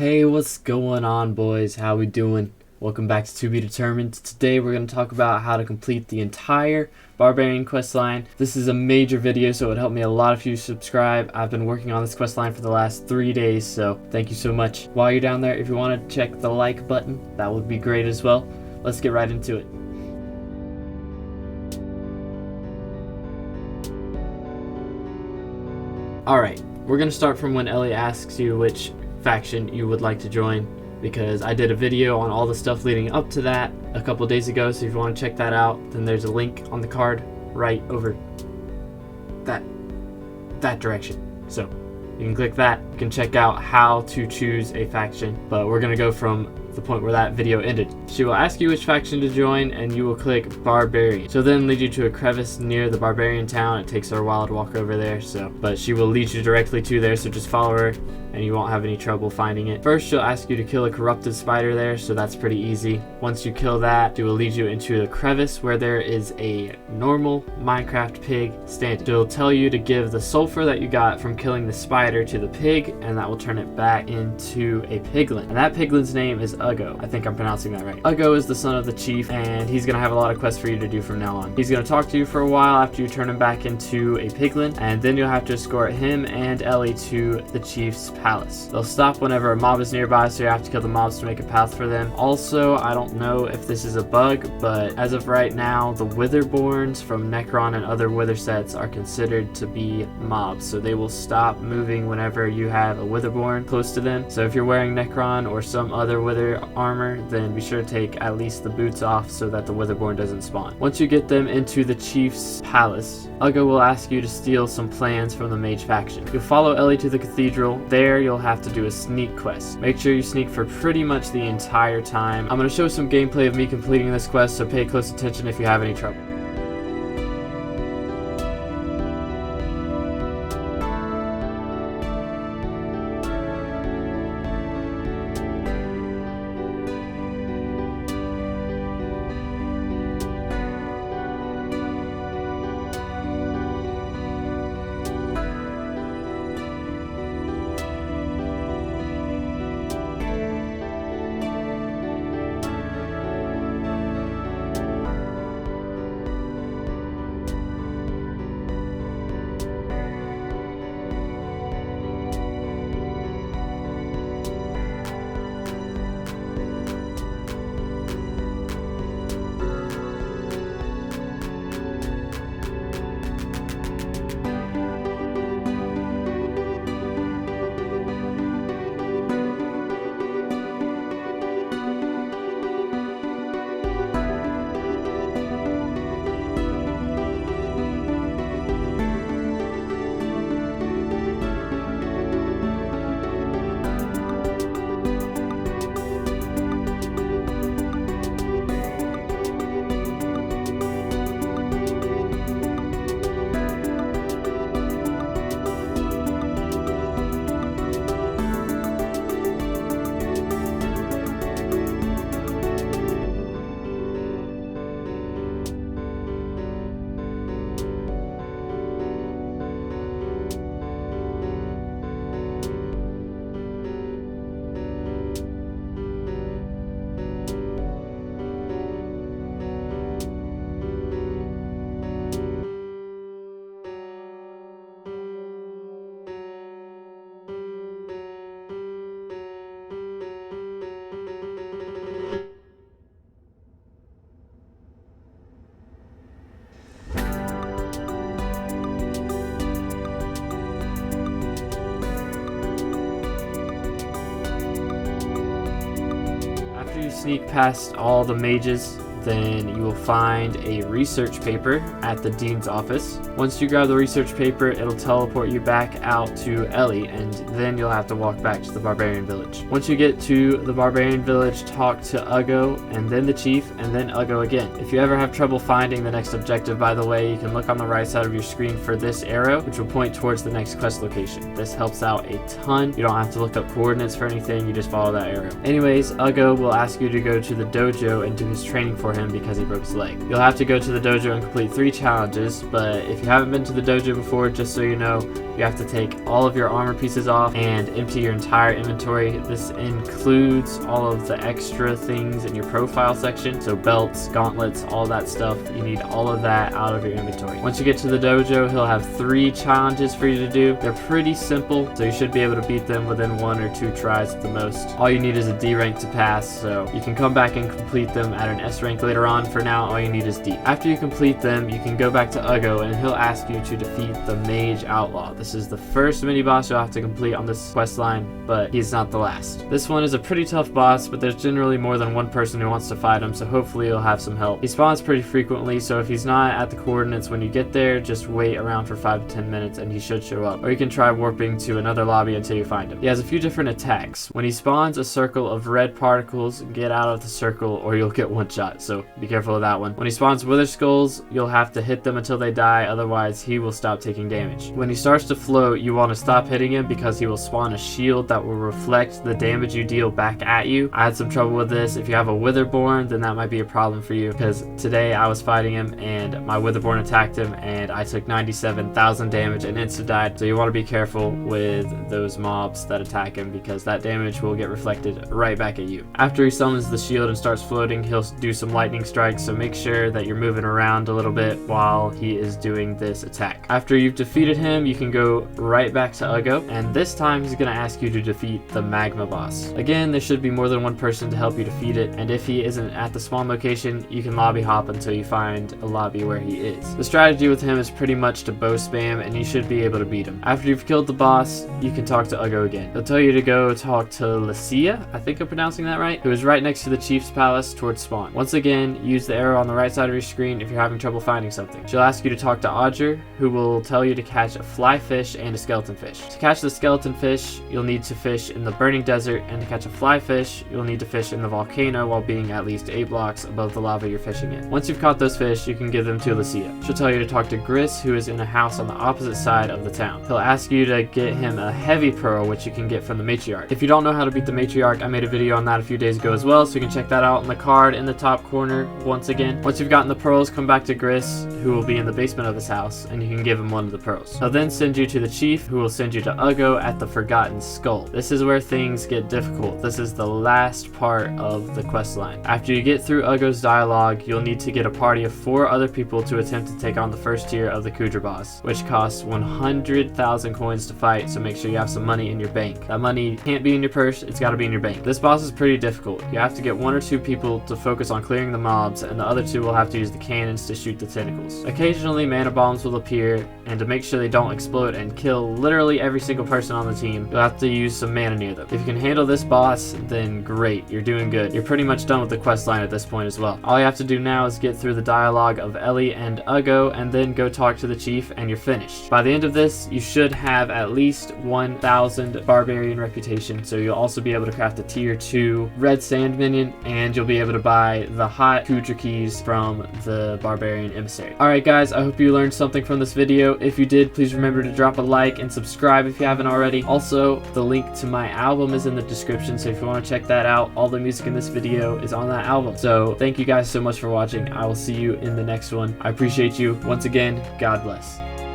Hey, what's going on, boys? How we doing? Welcome back to Be Determined. Today we're going to talk about how to complete the entire Barbarian questline. This is a major video, so it would help me a lot if you subscribe. I've been working on this questline for the last 3 days, so thank you so much. While you're down there, if you want to check the like button, that would be great as well. Let's get right into it. Alright, we're going to start from when Ellie asks you which faction you would like to join, because I did a video on all the stuff leading up to that a couple days ago, so if you want to check that out, then there's a link on the card right over that direction. So you can click that. You can check out how to choose a faction, but we're going to go from the point where that video ended. She will ask you which faction to join, and you will click Barbarian. She'll then lead you to a crevice near the Barbarian town. It takes her a while to walk over there, but she will lead you directly to there, so just follow her and you won't have any trouble finding it. First, she'll ask you to kill a corrupted spider there, so that's pretty easy. Once you kill that, she will lead you into a crevice where there is a normal Minecraft pig standing. She'll tell you to give the sulfur that you got from killing the spider to the pig, and that will turn it back into a piglin. And that piglin's name is Uggo. I think I'm pronouncing that right. Uggo is the son of the chief, and he's gonna have a lot of quests for you to do from now on. He's gonna talk to you for a while after you turn him back into a piglin, and then you'll have to escort him and Ellie to the chief's palace. They'll stop whenever a mob is nearby, so you have to kill the mobs to make a path for them. Also, I don't know if this is a bug, but as of right now, the Witherborns from Necron and other Wither sets are considered to be mobs, so they will stop moving whenever you have a Witherborn close to them. So if you're wearing Necron or some other Wither armor, then be sure to take at least the boots off so that the Witherborn doesn't spawn. Once you get them into the chief's palace, Uggo will ask you to steal some plans from the mage faction. You'll follow Ellie to the cathedral. There you'll have to do a sneak quest. Make sure you sneak for pretty much the entire time. I'm going to show some gameplay of me completing this quest, so pay close attention if you have any trouble. Sneak past all the mages, then you will find a research paper at the dean's office. Once you grab the research paper, it'll teleport you back out to Ellie, and then you'll have to walk back to the Barbarian village. Once you get to the Barbarian village, talk to Uggo, and then the chief, and then Uggo again. If you ever have trouble finding the next objective, by the way, you can look on the right side of your screen for this arrow, which will point towards the next quest location. This helps out a ton. You don't have to look up coordinates for anything, you just follow that arrow. Anyways, Uggo will ask you to go to the dojo and do his training for him because he broke his leg. You'll have to go to the dojo and complete 3 challenges, but if you haven't been to the dojo before, just so you know, you have to take all of your armor pieces off and empty your entire inventory. This includes all of the extra things in your profile section, so belts, gauntlets, all that stuff. You need all of that out of your inventory. Once you get to the dojo, he'll have 3 challenges for you to do. They're pretty simple, so you should be able to beat them within 1 or 2 tries at the most. All you need is a D rank to pass, so you can come back and complete them at an S rank later on. For now, all you need is D. After you complete them, you can go back to Ugo and he'll ask you to defeat the Mage Outlaw. This is the first mini boss you'll have to complete on this quest line, but he's not the last. This one is a pretty tough boss, but there's generally more than one person who wants to fight him, so hopefully you'll have some help. He spawns pretty frequently, so if he's not at the coordinates when you get there, just wait around for 5 to 10 minutes and he should show up. Or you can try warping to another lobby until you find him. He has a few different attacks. When he spawns a circle of red particles, get out of the circle or you'll get one shot, so be careful of that one. When he spawns wither skulls, you'll have to hit them until they die, otherwise he will stop taking damage. When he starts to float, you want to stop hitting him because he will spawn a shield that will reflect the damage you deal back at you. I had some trouble with this. If you have a Witherborn, then that might be a problem for you, because today I was fighting him and my Witherborn attacked him and I took 97,000 damage and insta died. So you want to be careful with those mobs that attack him because that damage will get reflected right back at you. After he summons the shield and starts floating, he'll do some lightning strikes, so make sure that you're moving around a little bit while he is doing this attack. After you've defeated him, you can go right back to Ugo, and this time he's going to ask you to defeat the magma boss. Again, there should be more than one person to help you defeat it, and if he isn't at the spawn location, you can lobby hop until you find a lobby where he is. The strategy with him is pretty much to bow spam, and you should be able to beat him. After you've killed the boss, you can talk to Ugo again. He'll tell you to go talk to Lucia, I think I'm pronouncing that right, who is right next to the chief's palace towards spawn. Once again, use the arrow on the right side of your screen if you're having trouble finding something. She'll ask you to talk to Audra, who will tell you to catch a fly fish and a skeleton fish. To catch the skeleton fish, you'll need to fish in the burning desert, and to catch a fly fish, you'll need to fish in the volcano while being at least 8 blocks above the lava you're fishing in. Once you've caught those fish, you can give them to Lucia. She'll tell you to talk to Gris, who is in a house on the opposite side of the town. He'll ask you to get him a heavy pearl, which you can get from the matriarch. If you don't know how to beat the matriarch, I made a video on that a few days ago as well, so you can check that out in the card in the top corner once again. Once you've gotten the pearls, come back to Gris, who will be in the basement of his house, and you can give him one of the pearls. He'll then send you to the chief, who will send you to Ugo at the Forgotten Skull. This is where things get difficult. This is the last part of the quest line. After you get through Ugo's dialogue, you'll need to get a party of 4 other people to attempt to take on the first tier of the Kudra boss, which costs 100,000 coins to fight, so make sure you have some money in your bank. That money can't be in your purse, it's gotta be in your bank. This boss is pretty difficult. You have to get 1 or 2 people to focus on clearing the mobs, and the other 2 will have to use the cannons to shoot the tentacles. Occasionally mana bombs will appear, and to make sure they don't explode and kill literally every single person on the team, you'll have to use some mana near them. If you can handle this boss, then great, you're doing good. You're pretty much done with the quest line at this point as well. All you have to do now is get through the dialogue of Ellie and Ugo, and then go talk to the chief, and you're finished. By the end of this, you should have at least 1,000 Barbarian reputation, so you'll also be able to craft a tier 2 red sand minion, and you'll be able to buy the hot Kudra keys from the Barbarian emissary. Alright guys, I hope you learned something from this video. If you did, please remember to drop a like and subscribe if you haven't already. Also, the link to my album is in the description, so if you want to check that out, all the music in this video is on that album. So thank you guys so much for watching. I will see you in the next one. I appreciate you. Once again, God bless.